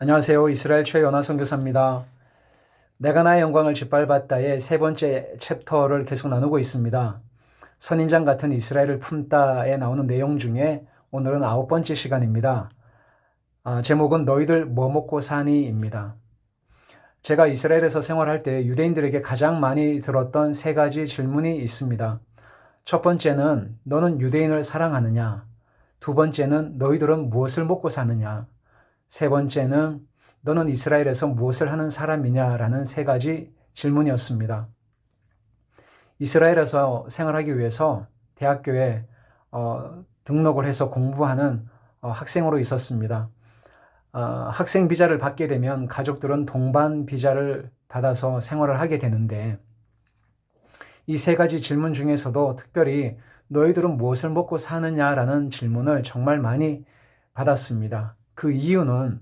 안녕하세요. 이스라엘 최연아 선교사입니다. 내가 나의 영광을 짓밟았다의 세 번째 챕터를 계속 나누고 있습니다. 선인장 같은 이스라엘을 품다에 나오는 내용 중에 오늘은 9번째 시간입니다. 제목은 너희들 뭐 먹고 사니입니다. 제가 이스라엘에서 생활할 때 유대인들에게 가장 많이 들었던 세 가지 질문이 있습니다. 첫 번째는 너는 유대인을 사랑하느냐? 두 번째는 너희들은 무엇을 먹고 사느냐? 세 번째는 너는 이스라엘에서 무엇을 하는 사람이냐라는 세 가지 질문이었습니다. 이스라엘에서 생활하기 위해서 대학교에 등록을 해서 공부하는 학생으로 있었습니다. 학생 비자를 받게 되면 가족들은 동반 비자를 받아서 생활을 하게 되는데 이 세 가지 질문 중에서도 특별히 너희들은 무엇을 먹고 사느냐라는 질문을 정말 많이 받았습니다. 그 이유는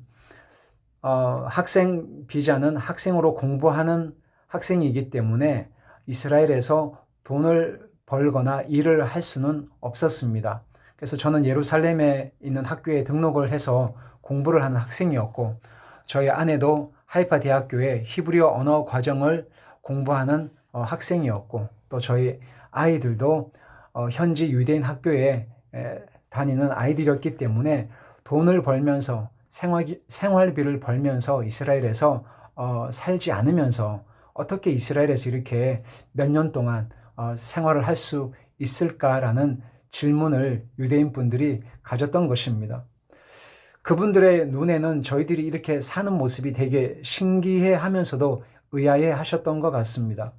학생 비자는 학생으로 공부하는 학생이기 때문에 이스라엘에서 돈을 벌거나 일을 할 수는 없었습니다. 그래서 저는 예루살렘에 있는 학교에 등록을 해서 공부를 하는 학생이었고 저희 아내도 하이파 대학교에 히브리어 언어 과정을 공부하는 학생이었고 또 저희 아이들도 현지 유대인 학교에 다니는 아이들이었기 때문에 돈을 벌면서 생활비를 벌면서 이스라엘에서 살지 않으면서 어떻게 이스라엘에서 이렇게 몇 년 동안 생활을 할 수 있을까라는 질문을 유대인 분들이 가졌던 것입니다. 그분들의 눈에는 저희들이 이렇게 사는 모습이 되게 신기해 하면서도 의아해 하셨던 것 같습니다.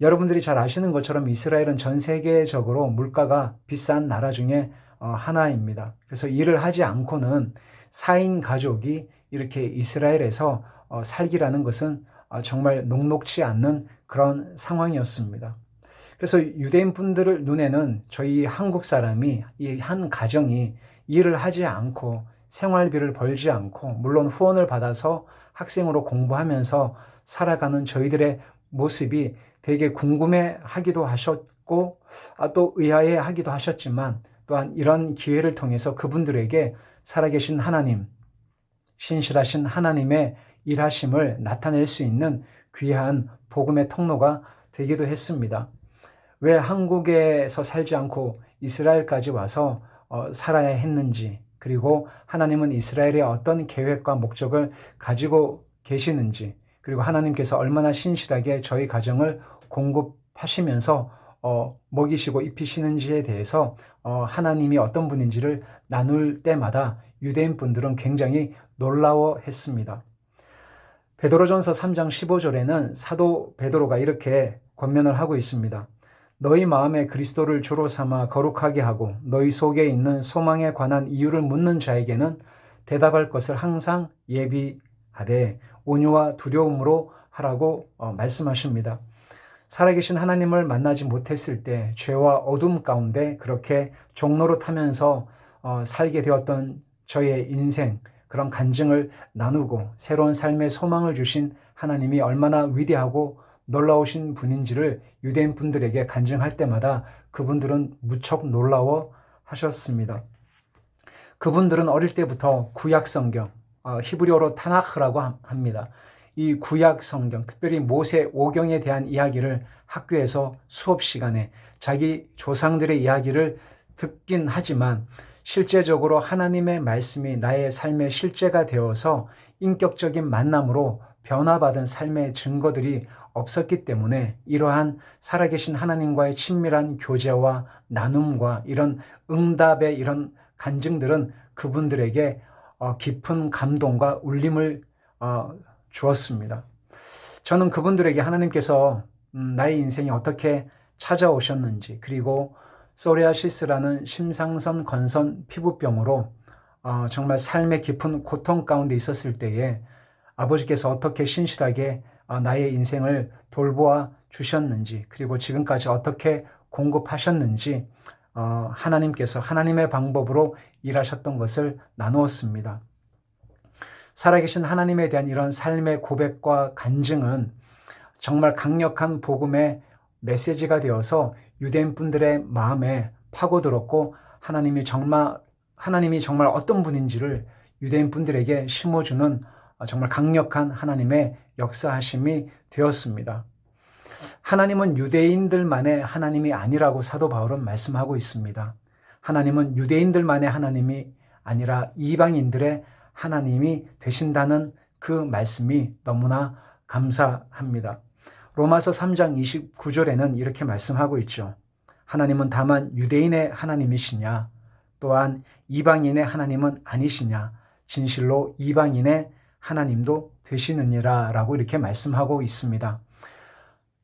여러분들이 잘 아시는 것처럼 이스라엘은 전 세계적으로 물가가 비싼 나라 중에 하나입니다. 그래서 일을 하지 않고는 4인 가족이 이렇게 이스라엘에서 살기라는 것은 정말 녹록지 않는 그런 상황이었습니다. 그래서 유대인 분들 눈에는 저희 한국 사람이 이 한 가정이 일을 하지 않고 생활비를 벌지 않고 물론 후원을 받아서 학생으로 공부하면서 살아가는 저희들의 모습이 되게 궁금해 하기도 하셨고 또 의아해 하기도 하셨지만 또한 이런 기회를 통해서 그분들에게 살아계신 하나님, 신실하신 하나님의 일하심을 나타낼 수 있는 귀한 복음의 통로가 되기도 했습니다. 왜 한국에서 살지 않고 이스라엘까지 와서 살아야 했는지, 그리고 하나님은 이스라엘의 어떤 계획과 목적을 가지고 계시는지, 그리고 하나님께서 얼마나 신실하게 저희 가정을 공급하시면서 먹이시고 입히시는지에 대해서 하나님이 어떤 분인지를 나눌 때마다 유대인 분들은 굉장히 놀라워했습니다. 베드로전서 3장 15절에는 사도 베드로가 이렇게 권면을 하고 있습니다. 너희 마음에 그리스도를 주로 삼아 거룩하게 하고 너희 속에 있는 소망에 관한 이유를 묻는 자에게는 대답할 것을 항상 예비하되 온유와 두려움으로 하라고 말씀하십니다. 살아계신 하나님을 만나지 못했을 때 죄와 어둠 가운데 그렇게 종로로 타면서 살게 되었던 저의 인생, 그런 간증을 나누고 새로운 삶의 소망을 주신 하나님이 얼마나 위대하고 놀라우신 분인지를 유대인 분들에게 간증할 때마다 그분들은 무척 놀라워 하셨습니다. 그분들은 어릴 때부터 구약 성경, 히브리어로 타나흐라고 합니다. 이 구약 성경, 특별히 모세 오경에 대한 이야기를 학교에서 수업 시간에 자기 조상들의 이야기를 듣긴 하지만 실제적으로 하나님의 말씀이 나의 삶의 실제가 되어서 인격적인 만남으로 변화받은 삶의 증거들이 없었기 때문에 이러한 살아계신 하나님과의 친밀한 교제와 나눔과 이런 응답의 이런 간증들은 그분들에게 깊은 감동과 울림을 주었습니다. 저는 그분들에게 하나님께서 나의 인생이 어떻게 찾아오셨는지, 그리고 소리아시스라는 심상선 건선 피부병으로 정말 삶의 깊은 고통 가운데 있었을 때에 아버지께서 어떻게 신실하게 나의 인생을 돌보아 주셨는지, 그리고 지금까지 어떻게 공급하셨는지 하나님께서 하나님의 방법으로 일하셨던 것을 나누었습니다. 살아계신 하나님에 대한 이런 삶의 고백과 간증은 정말 강력한 복음의 메시지가 되어서 유대인 분들의 마음에 파고들었고 하나님이 정말 어떤 분인지를 유대인 분들에게 심어주는 정말 강력한 하나님의 역사하심이 되었습니다. 하나님은 유대인들만의 하나님이 아니라고 사도 바울은 말씀하고 있습니다. 하나님은 유대인들만의 하나님이 아니라 이방인들의 하나님이 되신다는 그 말씀이 너무나 감사합니다. 로마서 3장 29절에는 이렇게 말씀하고 있죠. 하나님은 다만 유대인의 하나님이시냐? 또한 이방인의 하나님은 아니시냐? 진실로 이방인의 하나님도 되시느니라 라고 이렇게 말씀하고 있습니다.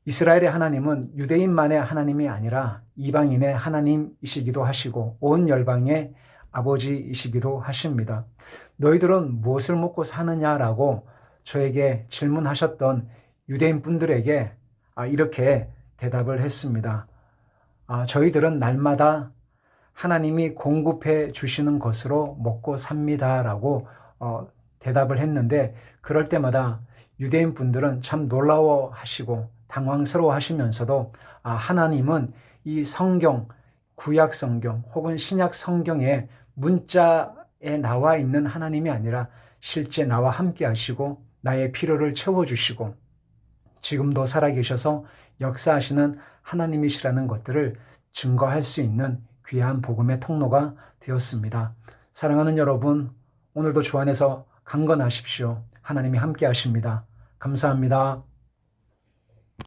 이스라엘의 하나님은 유대인만의 하나님이 아니라 이방인의 하나님이시기도 하시고 온 열방의 아버지이시기도 하십니다. 너희들은 무엇을 먹고 사느냐라고 저에게 질문하셨던 유대인 분들에게 이렇게 대답을 했습니다. 저희들은 날마다 하나님이 공급해 주시는 것으로 먹고 삽니다라고 대답을 했는데, 그럴 때마다 유대인 분들은 참 놀라워하시고 당황스러워하시면서도 하나님은 이 성경, 구약 성경 혹은 신약 성경의 문자에 나와 있는 하나님이 아니라 실제 나와 함께 하시고 나의 필요를 채워주시고 지금도 살아계셔서 역사하시는 하나님이시라는 것들을 증거할 수 있는 귀한 복음의 통로가 되었습니다. 사랑하는 여러분, 오늘도 주 안에서 강건하십시오. 하나님이 함께 하십니다. 감사합니다.